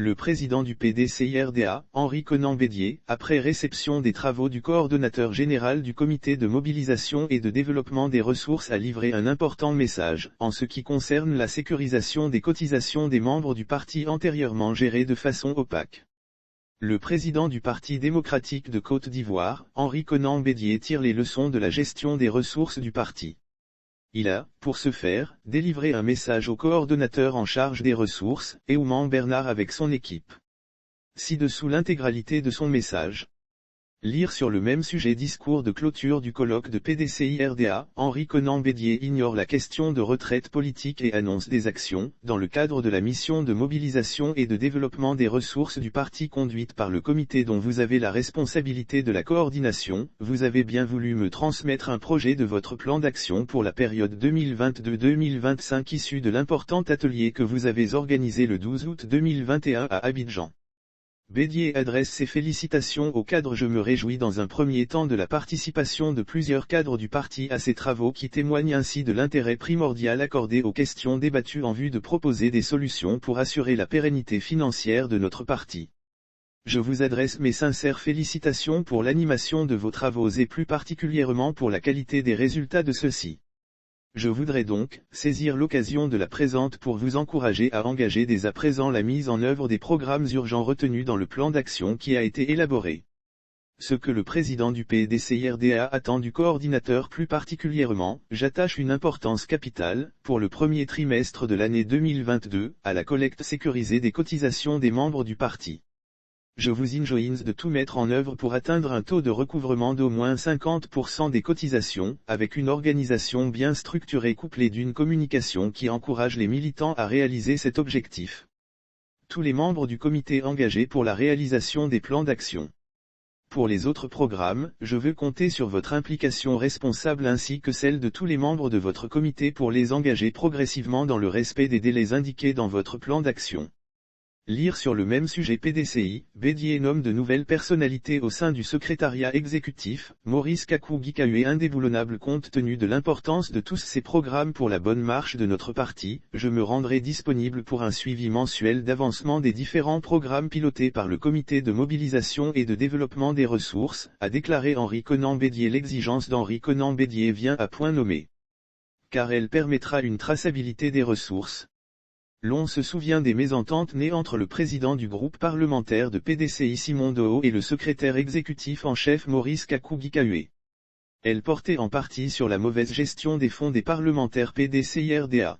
Le président du PDCI-RDA, Henri Konan-Bédié, après réception des travaux du coordonnateur général du comité de mobilisation et de développement des ressources, a livré un important message, en ce qui concerne la sécurisation des cotisations des membres du parti antérieurement gérées de façon opaque. Le président du Parti démocratique de Côte d'Ivoire, Henri Konan-Bédié, tire les leçons de la gestion des ressources du parti. Il a, pour ce faire, délivré un message au coordonnateur en charge des ressources, Eouman Bernard, avec son équipe. Ci-dessous l'intégralité de son message. Lire sur le même sujet. Discours de clôture du colloque de PDCI-RDA, Henri Konan-Bédié ignore la question de retraite politique et annonce des actions, dans le cadre de la mission de mobilisation et de développement des ressources du parti conduite par le comité dont vous avez la responsabilité de la coordination. Vous avez bien voulu me transmettre un projet de votre plan d'action pour la période 2022-2025 issu de l'important atelier que vous avez organisé le 12 août 2021 à Abidjan. Bédié adresse ses félicitations aux cadres. Je me réjouis dans un premier temps de la participation de plusieurs cadres du parti à ces travaux qui témoignent ainsi de l'intérêt primordial accordé aux questions débattues en vue de proposer des solutions pour assurer la pérennité financière de notre parti. Je vous adresse mes sincères félicitations pour l'animation de vos travaux et plus particulièrement pour la qualité des résultats de ceux-ci. Je voudrais donc saisir l'occasion de la présente pour vous encourager à engager dès à présent la mise en œuvre des programmes urgents retenus dans le plan d'action qui a été élaboré. Ce que le président du PDCI-RDA attend du coordinateur plus particulièrement, j'attache une importance capitale, pour le premier trimestre de l'année 2022, à la collecte sécurisée des cotisations des membres du parti. Je vous enjoins de tout mettre en œuvre pour atteindre un taux de recouvrement d'au moins 50% des cotisations, avec une organisation bien structurée couplée d'une communication qui encourage les militants à réaliser cet objectif. Tous les membres du comité engagés pour la réalisation des plans d'action. Pour les autres programmes, je veux compter sur votre implication responsable ainsi que celle de tous les membres de votre comité pour les engager progressivement dans le respect des délais indiqués dans votre plan d'action. Lire sur le même sujet. PDCI, Bédié nomme de nouvelles personnalités au sein du secrétariat exécutif. Maurice Kakou-Gikawe est indéboulonnable compte tenu de l'importance de tous ces programmes pour la bonne marche de notre parti. Je me rendrai disponible pour un suivi mensuel d'avancement des différents programmes pilotés par le comité de mobilisation et de développement des ressources, a déclaré Henri Konan-Bédié. L'exigence d'Henri Konan-Bédié vient à point nommé. Car elle permettra une traçabilité des ressources. L'on se souvient des mésententes nées entre le président du groupe parlementaire de PDCI Simon Doho et le secrétaire exécutif en chef Maurice Kakou-Gikawe. Elles portaient en partie sur la mauvaise gestion des fonds des parlementaires PDCI-RDA.